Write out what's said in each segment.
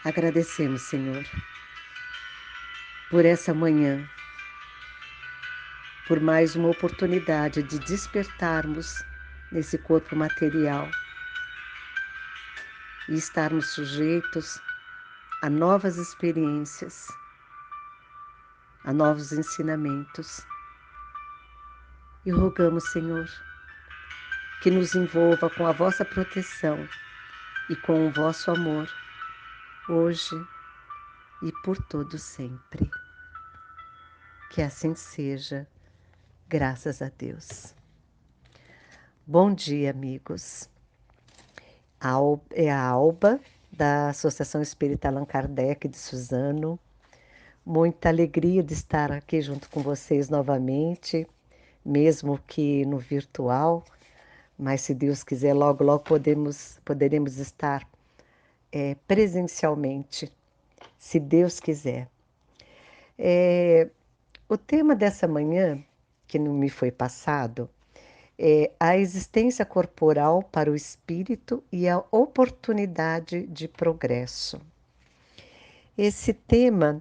Agradecemos, Senhor, por essa manhã, por mais uma oportunidade de despertarmos nesse corpo material e estarmos sujeitos a novas experiências, a novos ensinamentos. E rogamos, Senhor, que nos envolva com a vossa proteção e com o vosso amor, hoje e por todo sempre. Que assim seja, graças a Deus. Bom dia, amigos. É a Alba, da Associação Espírita Allan Kardec de Suzano. Muita alegria de estar aqui junto com vocês novamente, mesmo que no virtual, mas se Deus quiser, logo, logo poderemos estar presencialmente, se Deus quiser. O tema dessa manhã, que não me foi passado, é a existência corporal para o espírito e a oportunidade de progresso. Esse tema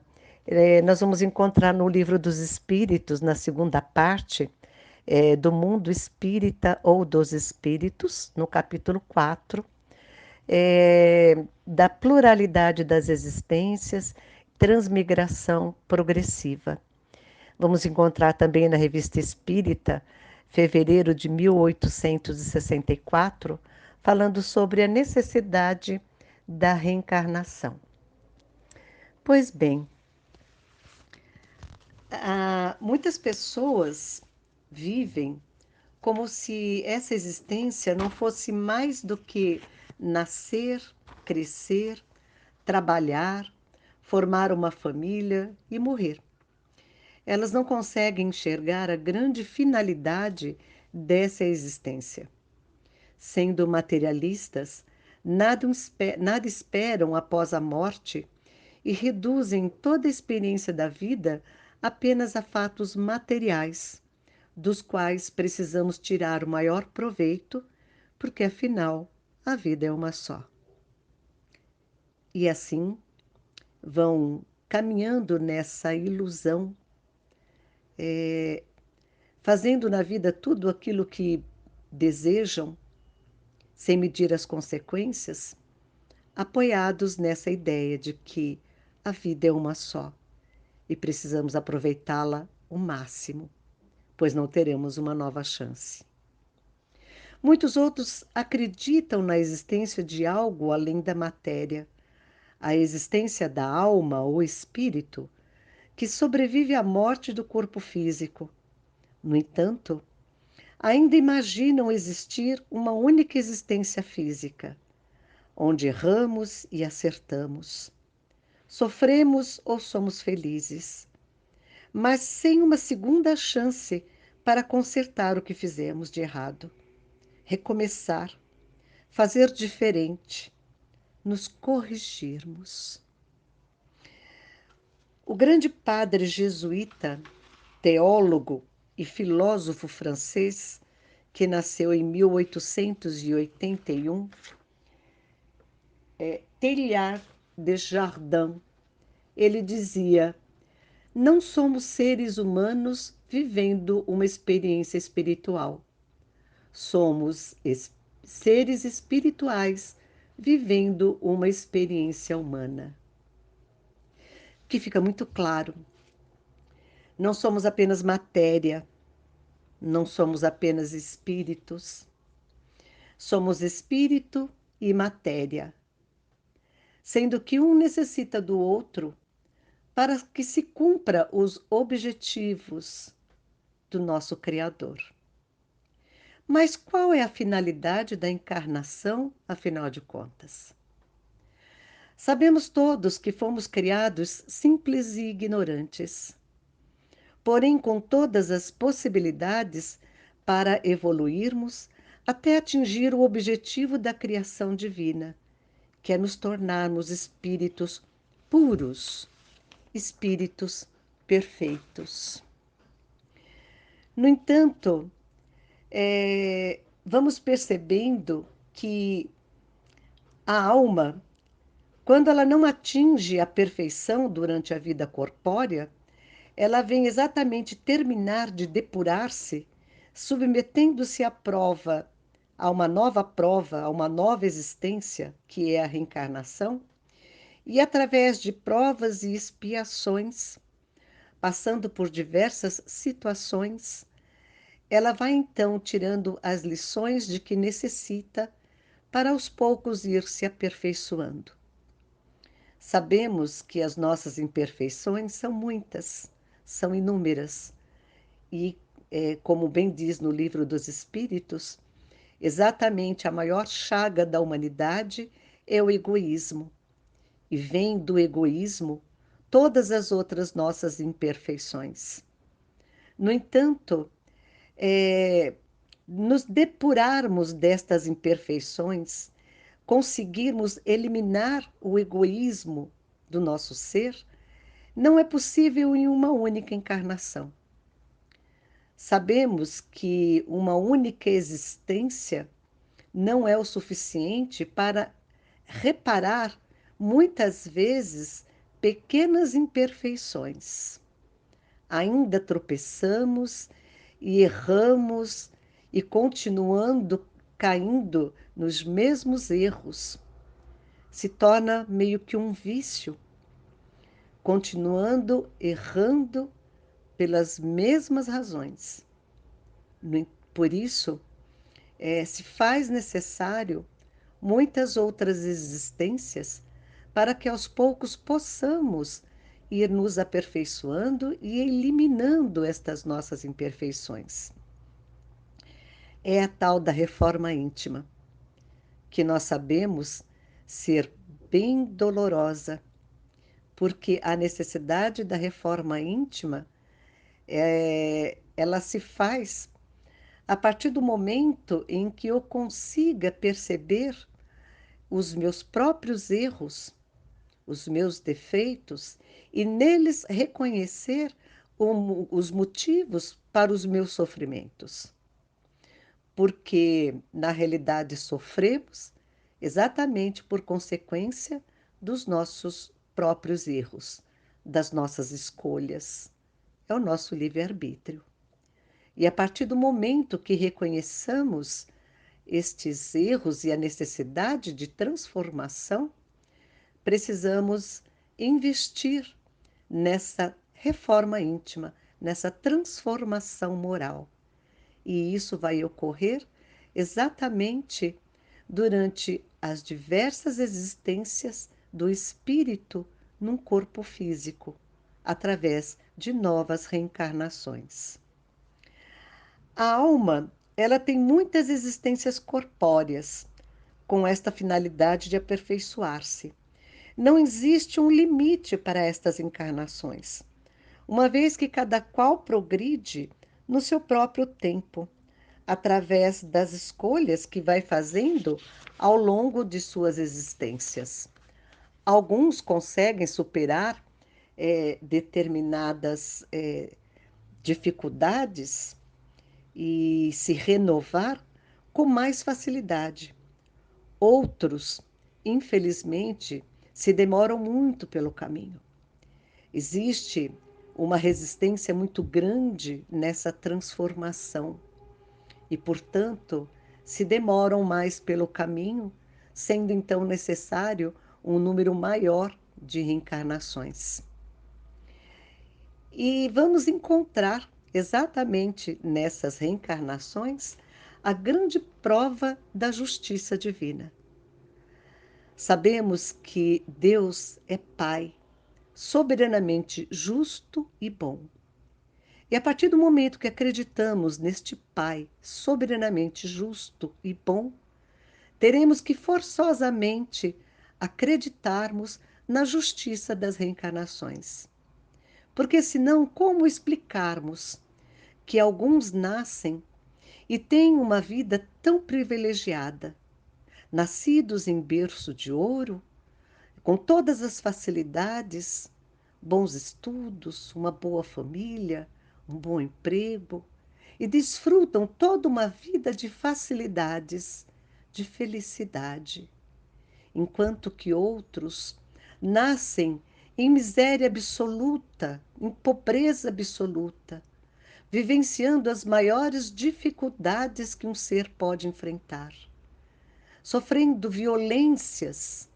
nós vamos encontrar no Livro dos Espíritos, na segunda parte, do Mundo Espírita ou dos Espíritos, no capítulo 4, da pluralidade das existências, transmigração progressiva. Vamos encontrar também na Revista Espírita, fevereiro de 1864, falando sobre a necessidade da reencarnação. Pois bem, muitas pessoas vivem como se essa existência não fosse mais do que nascer, crescer, trabalhar, formar uma família e morrer. Elas não conseguem enxergar a grande finalidade dessa existência. Sendo materialistas, nada esperam após a morte e reduzem toda a experiência da vida apenas a fatos materiais, dos quais precisamos tirar o maior proveito, porque afinal a vida é uma só. E assim vão caminhando nessa ilusão, fazendo na vida tudo aquilo que desejam, sem medir as consequências, apoiados nessa ideia de que a vida é uma só e precisamos aproveitá-la o máximo, pois não teremos uma nova chance. Muitos outros acreditam na existência de algo além da matéria, a existência da alma ou espírito que sobrevive à morte do corpo físico. No entanto, ainda imaginam existir uma única existência física, onde erramos e acertamos, sofremos ou somos felizes, mas sem uma segunda chance para consertar o que fizemos de errado, recomeçar, fazer diferente, nos corrigirmos. O grande padre jesuíta, teólogo e filósofo francês, que nasceu em 1881, Teilhard de Chardin, ele dizia: não somos seres humanos vivendo uma experiência espiritual. Somos seres espirituais vivendo uma experiência humana. Que fica muito claro. Não somos apenas matéria, não somos apenas espíritos. Somos espírito e matéria, sendo que um necessita do outro para que se cumpra os objetivos do nosso Criador. Mas qual é a finalidade da encarnação, afinal de contas? Sabemos todos que fomos criados simples e ignorantes, porém com todas as possibilidades para evoluirmos até atingir o objetivo da criação divina, que é nos tornarmos espíritos puros, espíritos perfeitos. No entanto, vamos percebendo que a alma Quando ela não atinge a perfeição durante a vida corpórea, ela vem exatamente terminar de depurar-se, submetendo-se à prova, a uma nova existência, que é a reencarnação, e através de provas e expiações, passando por diversas situações, ela vai então tirando as lições de que necessita para aos poucos ir se aperfeiçoando. Sabemos que as nossas imperfeições são muitas, são inúmeras, e, como bem diz no Livro dos Espíritos, exatamente a maior chaga da humanidade é o egoísmo, e vem do egoísmo todas as outras nossas imperfeições. No entanto, é, nos depurarmos destas imperfeições, conseguirmos eliminar o egoísmo do nosso ser, não é possível em uma única encarnação. Sabemos que uma única existência não é o suficiente para reparar, muitas vezes, pequenas imperfeições. Ainda tropeçamos e erramos e continuando caindo nos mesmos erros. Se torna meio que um vício, continuando errando pelas mesmas razões. Por isso, se faz necessário muitas outras existências para que aos poucos possamos ir nos aperfeiçoando e eliminando estas nossas imperfeições. É a tal da reforma íntima, que nós sabemos ser bem dolorosa, porque a necessidade da reforma íntima ela se faz a partir do momento em que eu consiga perceber os meus próprios erros, os meus defeitos, e neles reconhecer os motivos para os meus sofrimentos. Porque, na realidade, sofremos exatamente por consequência dos nossos próprios erros, das nossas escolhas. É o nosso livre-arbítrio. E a partir do momento que reconheçamos estes erros e a necessidade de transformação, precisamos investir nessa reforma íntima, nessa transformação moral. E isso vai ocorrer exatamente durante as diversas existências do espírito num corpo físico, através de novas reencarnações. A alma, ela tem muitas existências corpóreas, com esta finalidade de aperfeiçoar-se. Não existe um limite para estas encarnações, uma vez que cada qual progride no seu próprio tempo, através das escolhas que vai fazendo ao longo de suas existências. Alguns conseguem superar determinadas dificuldades e se renovar com mais facilidade. Outros, infelizmente, se demoram muito pelo caminho. Existe uma resistência muito grande nessa transformação e, portanto, se demoram mais pelo caminho, sendo então necessário um número maior de reencarnações. E vamos encontrar exatamente nessas reencarnações a grande prova da justiça divina. Sabemos que Deus é Pai, soberanamente justo e bom. E a partir do momento que acreditamos neste Pai soberanamente justo e bom, teremos que forçosamente acreditarmos na justiça das reencarnações. Porque senão, como explicarmos que alguns nascem e têm uma vida tão privilegiada, nascidos em berço de ouro, com todas as facilidades, bons estudos, uma boa família, um bom emprego, e desfrutam toda uma vida de facilidades, de felicidade. enquanto que outros nascem em miséria absoluta, em pobreza absoluta, vivenciando as maiores dificuldades que um ser pode enfrentar, sofrendo violências,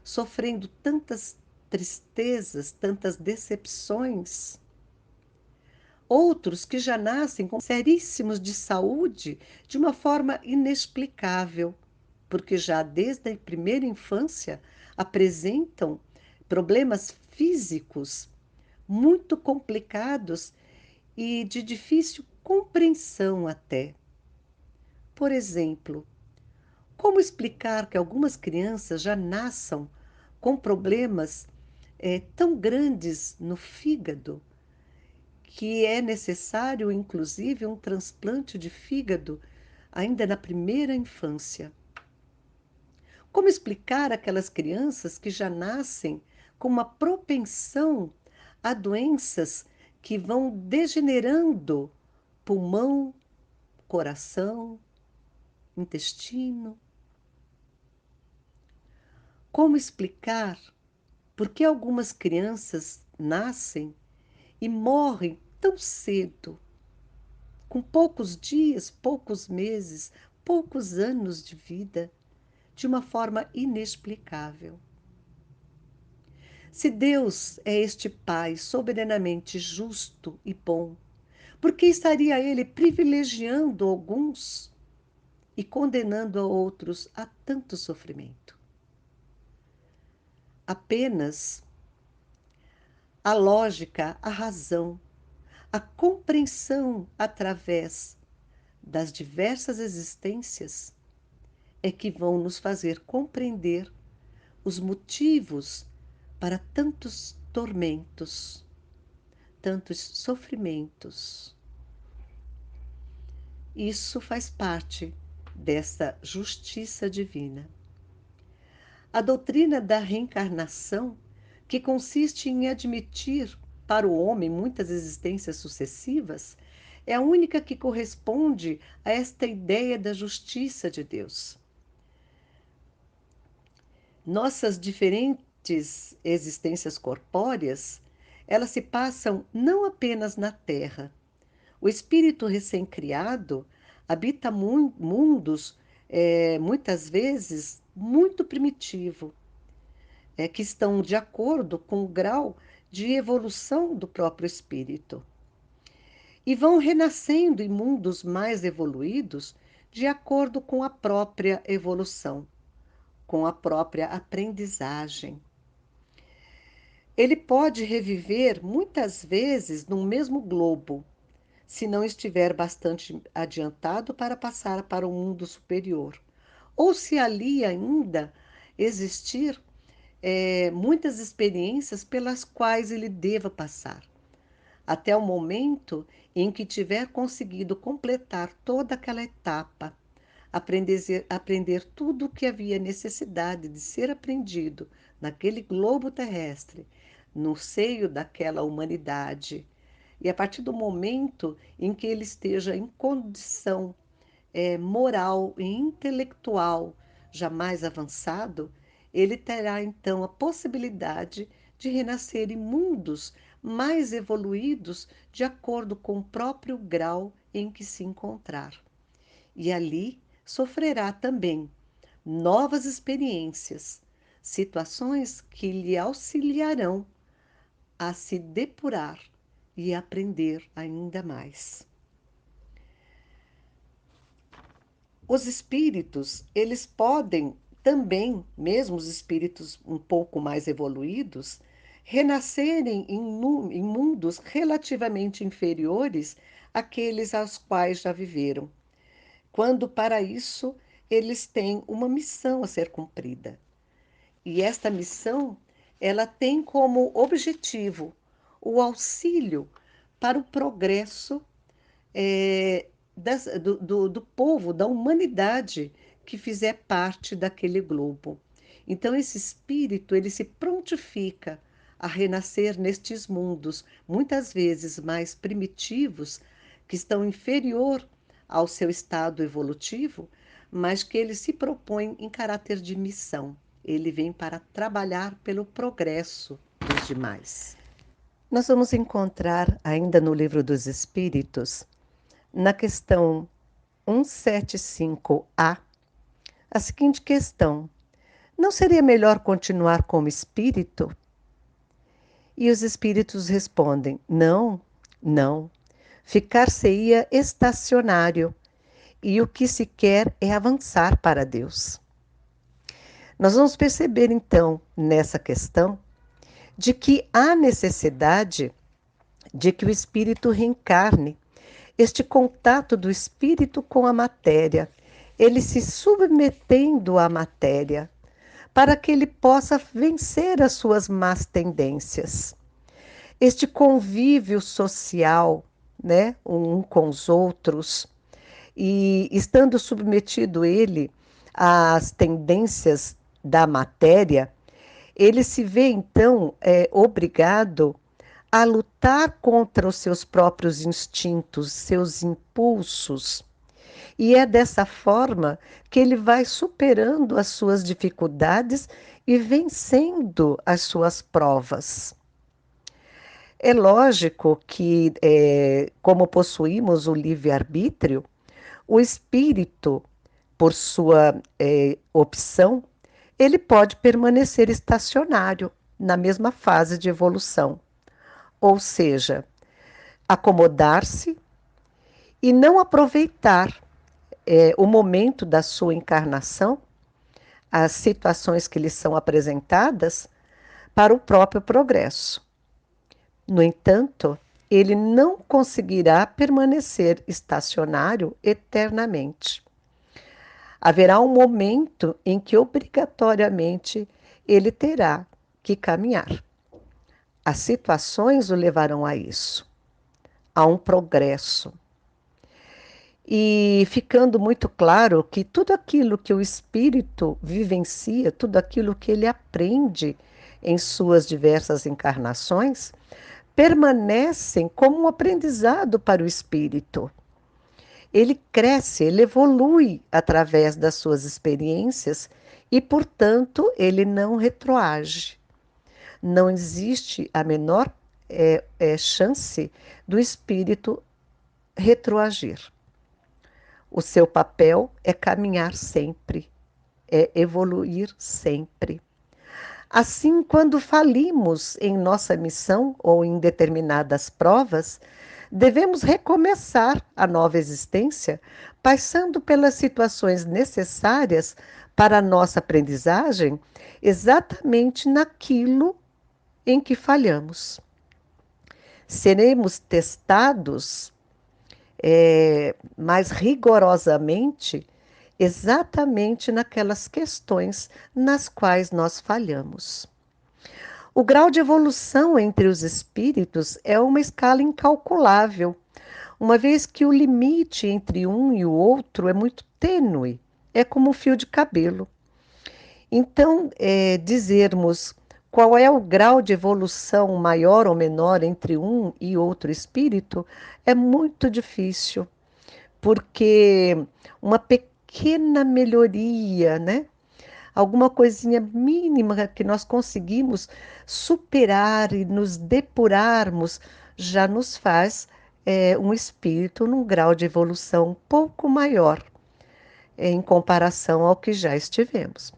sofrendo tantas tristezas, tantas decepções. Outros que já nascem com seríssimos de saúde de uma forma inexplicável, porque já desde a primeira infância apresentam problemas físicos muito complicados e de difícil compreensão até. Por exemplo, como explicar que algumas crianças já nasçam com problemas tão grandes no fígado que é necessário, inclusive, um transplante de fígado ainda na primeira infância? Como explicar aquelas crianças que já nascem com uma propensão a doenças que vão degenerando pulmão, coração, intestino? Como explicar por que algumas crianças nascem e morrem tão cedo, com poucos dias, poucos meses, poucos anos de vida, de uma forma inexplicável? Se Deus é este Pai soberanamente justo e bom, por que estaria Ele privilegiando alguns e condenando a outros a tanto sofrimento? Apenas a lógica, a razão, a compreensão através das diversas existências é que vão nos fazer compreender os motivos para tantos tormentos, tantos sofrimentos. Isso faz parte dessa justiça divina. A doutrina da reencarnação, que consiste em admitir para o homem muitas existências sucessivas, é a única que corresponde a esta ideia da justiça de Deus. Nossas diferentes existências corpóreas, elas se passam não apenas na Terra. O espírito recém-criado habita mundos, muitas vezes, muito primitivos, que estão de acordo com o grau de evolução do próprio espírito. E vão renascendo em mundos mais evoluídos de acordo com a própria evolução, com a própria aprendizagem. Ele pode reviver muitas vezes no mesmo globo, se não estiver bastante adiantado para passar para o mundo superior. Ou se ali ainda existir muitas experiências pelas quais ele deva passar, até o momento em que tiver conseguido completar toda aquela etapa, aprender tudo o que havia necessidade de ser aprendido naquele globo terrestre, no seio daquela humanidade. E a partir do momento em que ele esteja em condição moral e intelectual jamais avançado, ele terá então a possibilidade de renascer em mundos mais evoluídos de acordo com o próprio grau em que se encontrar. E ali sofrerá também novas experiências, situações que lhe auxiliarão a se depurar e aprender ainda mais. Os espíritos, eles podem também, mesmo os espíritos um pouco mais evoluídos, renascerem em mundos relativamente inferiores àqueles aos quais já viveram, quando para isso eles têm uma missão a ser cumprida. E esta missão, ela tem como objetivo o auxílio para o progresso do povo, da humanidade que fizer parte daquele globo. Então, esse espírito, ele se prontifica a renascer nestes mundos, muitas vezes mais primitivos, que estão inferior ao seu estado evolutivo, mas que ele se propõe em caráter de missão. ele vem para trabalhar pelo progresso dos demais. Nós vamos encontrar ainda no Livro dos Espíritos, na questão 175A, a seguinte questão: não seria melhor continuar como espírito? E os espíritos respondem: não, não. Ficar-se-ia estacionário, e o que se quer é avançar para Deus. Nós vamos perceber então nessa questão de que há necessidade de que o espírito reencarne, este contato do espírito com a matéria, ele se submetendo à matéria, para que ele possa vencer as suas más tendências. Este convívio social, né, um com os outros, e estando submetido ele às tendências da matéria, ele se vê então obrigado a lutar contra os seus próprios instintos, seus impulsos. E é dessa forma que ele vai superando as suas dificuldades e vencendo as suas provas. É lógico que, como possuímos o livre-arbítrio, o espírito, por sua opção, ele pode permanecer estacionário na mesma fase de evolução, ou seja, acomodar-se e não aproveitar o momento da sua encarnação, as situações que lhe são apresentadas, para o próprio progresso. No entanto, ele não conseguirá permanecer estacionário eternamente. Haverá um momento em que obrigatoriamente ele terá que caminhar. As situações o levarão a isso, a um progresso. E ficando muito claro que tudo aquilo que o espírito vivencia, tudo aquilo que ele aprende em suas diversas encarnações, permanecem como um aprendizado para o espírito. Ele cresce, ele evolui através das suas experiências e, portanto, ele não retroage. Não existe a menor chance do espírito retroagir. O seu papel é caminhar sempre, é evoluir sempre. Assim, quando falimos em nossa missão ou em determinadas provas, devemos recomeçar a nova existência, passando pelas situações necessárias para a nossa aprendizagem, exatamente naquilo em que falhamos. Seremos testados mais rigorosamente exatamente naquelas questões nas quais nós falhamos. O grau de evolução entre os espíritos é uma escala incalculável, uma vez que o limite entre um e o outro é muito tênue, é como um fio de cabelo. Então, dizermos qual é o grau de evolução maior ou menor entre um e outro espírito é muito difícil, porque uma pequena melhoria, né? Alguma coisinha mínima que nós conseguimos superar e nos depurarmos já nos faz um espírito num grau de evolução um pouco maior em comparação ao que já estivemos.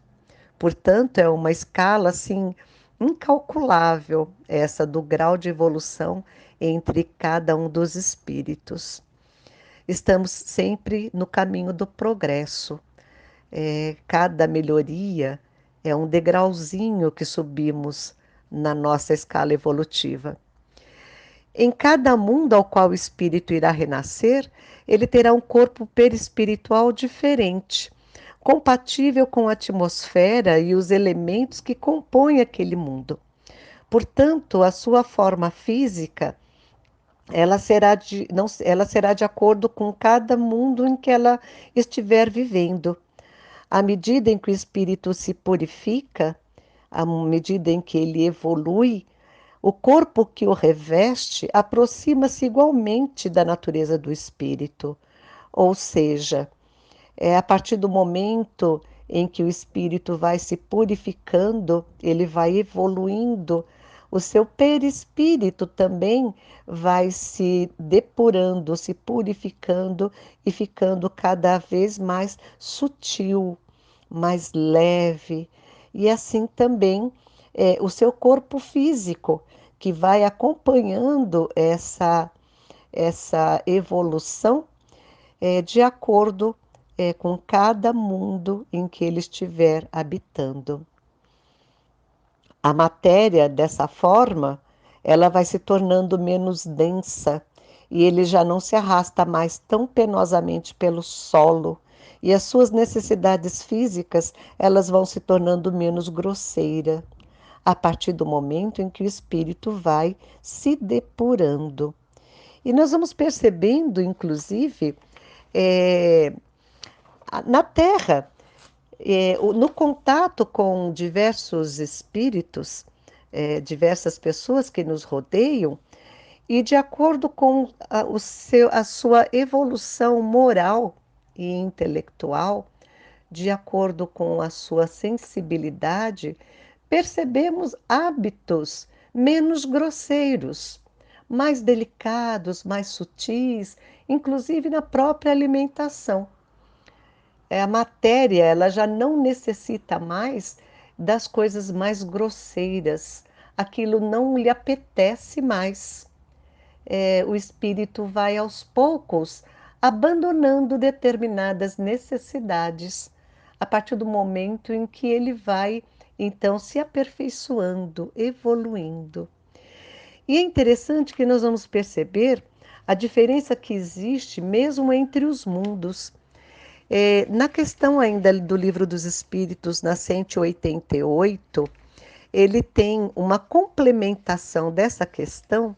Portanto, é uma escala assim incalculável essa do grau de evolução entre cada um dos espíritos. Estamos sempre no caminho do progresso. Cada melhoria é um degrauzinho que subimos na nossa escala evolutiva. Em cada mundo ao qual o espírito irá renascer, ele terá um corpo perispiritual diferente, compatível com a atmosfera e os elementos que compõem aquele mundo. Portanto, a sua forma física, ela será de acordo com cada mundo em que ela estiver vivendo. À medida em que o espírito se purifica, à medida em que ele evolui, o corpo que o reveste aproxima-se igualmente da natureza do espírito. Ou seja, a partir do momento em que o espírito vai se purificando, ele vai evoluindo, o seu perispírito também vai se depurando, se purificando e ficando cada vez mais sutil, mais leve, e assim também o seu corpo físico, que vai acompanhando essa evolução de acordo com cada mundo em que ele estiver habitando. A matéria, dessa forma, ela vai se tornando menos densa e ele já não se arrasta mais tão penosamente pelo solo e as suas necessidades físicas, elas vão se tornando menos grosseiras a partir do momento em que o espírito vai se depurando. E nós vamos percebendo, inclusive, é, na Terra, no contato com diversos espíritos, diversas pessoas que nos rodeiam, e de acordo com a sua evolução moral e intelectual, de acordo com a sua sensibilidade, percebemos hábitos menos grosseiros, mais delicados, mais sutis, inclusive na própria alimentação. A matéria, ela já não necessita mais das coisas mais grosseiras, aquilo não lhe apetece mais. O espírito vai aos poucos abandonando determinadas necessidades, a partir do momento em que ele vai, então, se aperfeiçoando, evoluindo. E é interessante que nós vamos perceber a diferença que existe mesmo entre os mundos. Na questão ainda do Livro dos Espíritos, na 188, ele tem uma complementação dessa questão,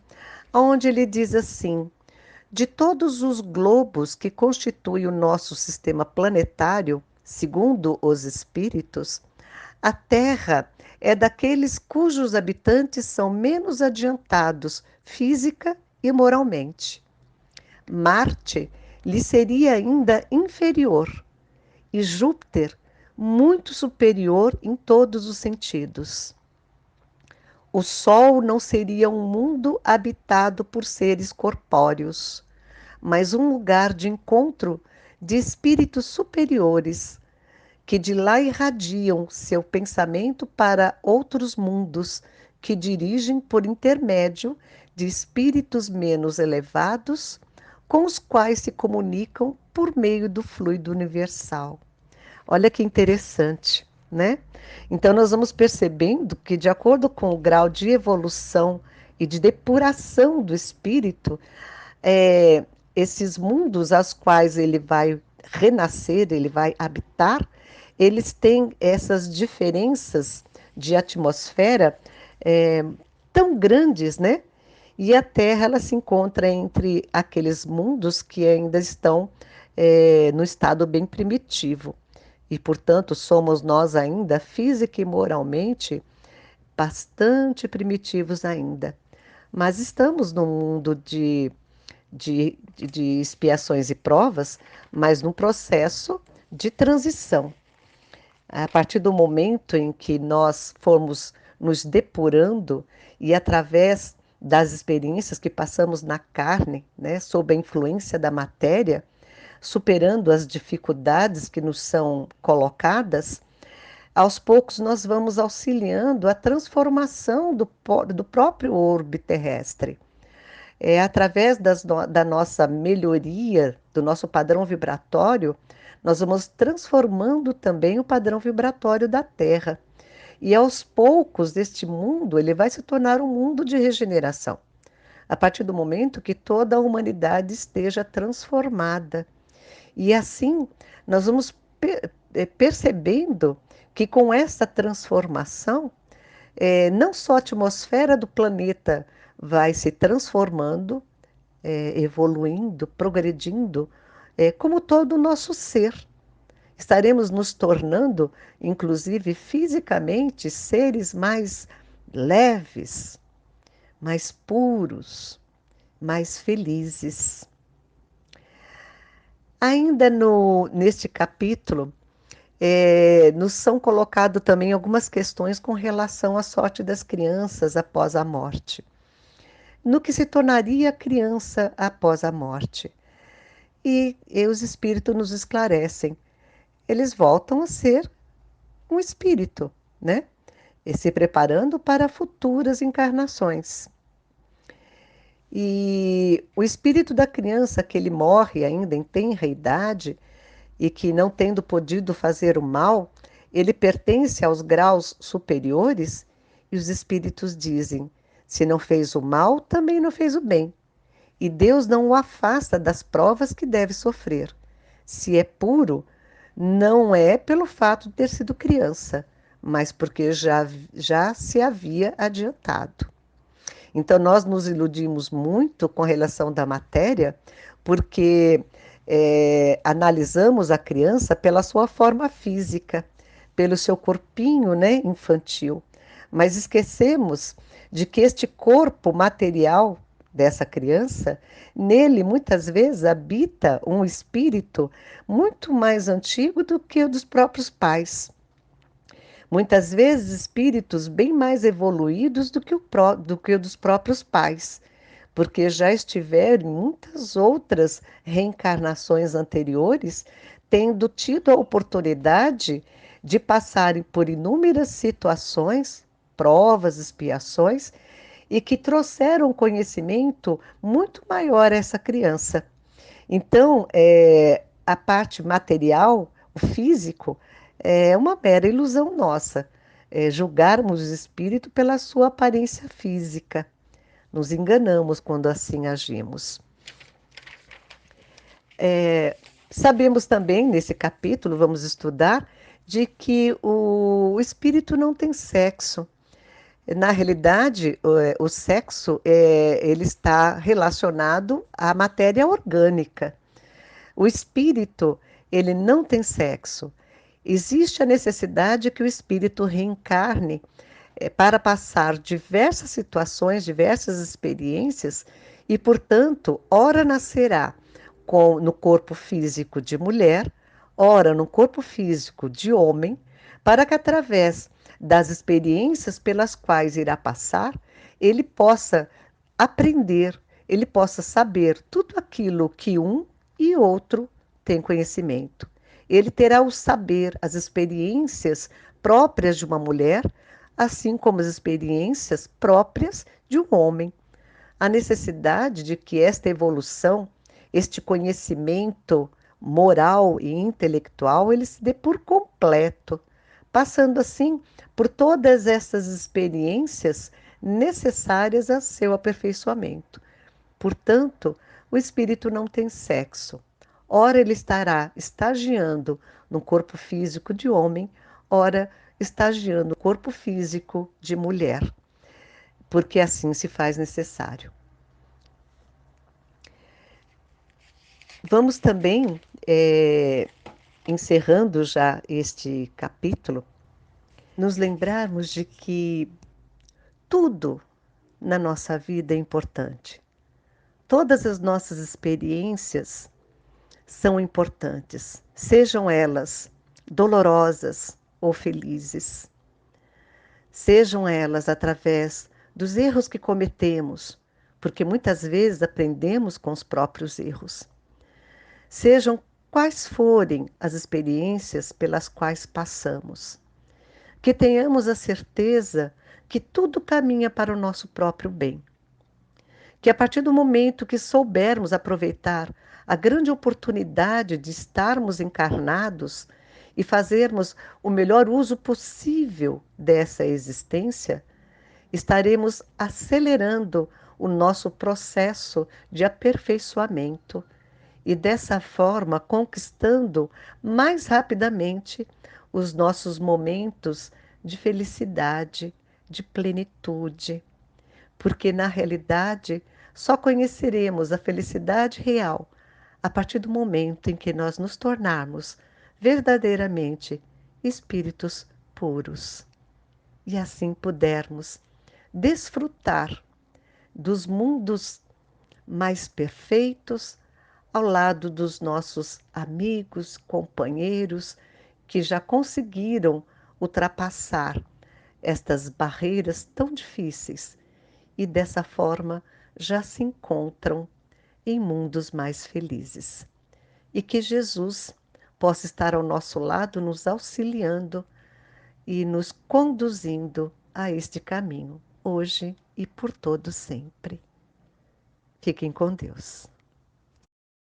onde ele diz assim: de todos os globos que constituem o nosso sistema planetário, segundo os espíritos, a Terra é daqueles cujos habitantes são menos adiantados física e moralmente. Marte lhe seria ainda inferior e Júpiter muito superior em todos os sentidos. O Sol não seria um mundo habitado por seres corpóreos, mas um lugar de encontro de espíritos superiores, que de lá irradiam seu pensamento para outros mundos, que dirigem por intermédio de espíritos menos elevados, com os quais se comunicam por meio do fluido universal. Olha que interessante, né? Então, nós vamos percebendo que, de acordo com o grau de evolução e de depuração do espírito, é, esses mundos aos quais ele vai renascer, ele vai habitar, eles têm essas diferenças de atmosfera é, tão grandes, né? E a Terra ela se encontra entre aqueles mundos que ainda estão no estado bem primitivo. E, portanto, somos nós ainda, física e moralmente, bastante primitivos ainda. Mas estamos num mundo de expiações e provas, mas num processo de transição. A partir do momento em que nós formos nos depurando e através das experiências que passamos na carne, né, sob a influência da matéria, superando as dificuldades que nos são colocadas, aos poucos nós vamos auxiliando a transformação do próprio orbe terrestre. Através da nossa melhoria, do nosso padrão vibratório, nós vamos transformando também o padrão vibratório da Terra. E aos poucos, este mundo, ele vai se tornar um mundo de regeneração. A partir do momento que toda a humanidade esteja transformada. E assim, nós vamos percebendo que com essa transformação, não só a atmosfera do planeta vai se transformando, evoluindo, progredindo, como todo o nosso ser. Estaremos nos tornando, inclusive fisicamente, seres mais leves, mais puros, mais felizes. Ainda neste capítulo, nos são colocadas também algumas questões com relação à sorte das crianças após a morte. No que se tornaria a criança após a morte. E os espíritos nos esclarecem. Eles voltam a ser um espírito, né? E se preparando para futuras encarnações. E o espírito da criança que ele morre ainda em tenra idade e que não tendo podido fazer o mal, ele pertence aos graus superiores e os espíritos dizem: se não fez o mal, também não fez o bem. E Deus não o afasta das provas que deve sofrer. Se é puro, não é pelo fato de ter sido criança, mas porque já se havia adiantado. Então, nós nos iludimos muito com relação da matéria, porque analisamos a criança pela sua forma física, pelo seu corpinho, né, infantil. Mas esquecemos de que este corpo material dessa criança, nele muitas vezes habita um espírito muito mais antigo do que o dos próprios pais. Muitas vezes espíritos bem mais evoluídos do que o dos próprios pais, porque já estiveram em muitas outras reencarnações anteriores, tendo tido a oportunidade de passarem por inúmeras situações, provas, expiações, e que trouxeram conhecimento muito maior a essa criança. Então, a parte material, o físico, é uma mera ilusão nossa. Julgarmos o espírito pela sua aparência física. Nos enganamos quando assim agimos. Sabemos também, nesse capítulo, vamos estudar, de que o espírito não tem sexo. Na realidade, o sexo ele está relacionado à matéria orgânica. O espírito, ele não tem sexo. Existe a necessidade que o espírito reencarne para passar diversas situações, diversas experiências e, portanto, ora nascerá no corpo físico de mulher, ora no corpo físico de homem, para que através das experiências pelas quais irá passar, ele possa aprender, ele possa saber tudo aquilo que um e outro têm conhecimento. Ele terá o saber, as experiências próprias de uma mulher, assim como as experiências próprias de um homem. A necessidade de que esta evolução, este conhecimento moral e intelectual, ele se dê por completo, passando assim por todas essas experiências necessárias a seu aperfeiçoamento. Portanto, o espírito não tem sexo. Ora, ele estará estagiando no corpo físico de homem, ora, estagiando no corpo físico de mulher, porque assim se faz necessário. Vamos também, encerrando já este capítulo, nos lembrarmos de que tudo na nossa vida é importante. Todas as nossas experiências são importantes, sejam elas dolorosas ou felizes, sejam elas através dos erros que cometemos, porque muitas vezes aprendemos com os próprios erros, sejam quais forem as experiências pelas quais passamos, que tenhamos a certeza que tudo caminha para o nosso próprio bem. Que a partir do momento que soubermos aproveitar a grande oportunidade de estarmos encarnados e fazermos o melhor uso possível dessa existência, estaremos acelerando o nosso processo de aperfeiçoamento e dessa forma conquistando mais rapidamente os nossos momentos de felicidade, de plenitude, porque na realidade só conheceremos a felicidade real a partir do momento em que nós nos tornarmos verdadeiramente espíritos puros e assim pudermos desfrutar dos mundos mais perfeitos ao lado dos nossos amigos, companheiros que já conseguiram ultrapassar estas barreiras tão difíceis e dessa forma já se encontram em mundos mais felizes. E que Jesus possa estar ao nosso lado, nos auxiliando e nos conduzindo a este caminho, hoje e por todo sempre. Fiquem com Deus.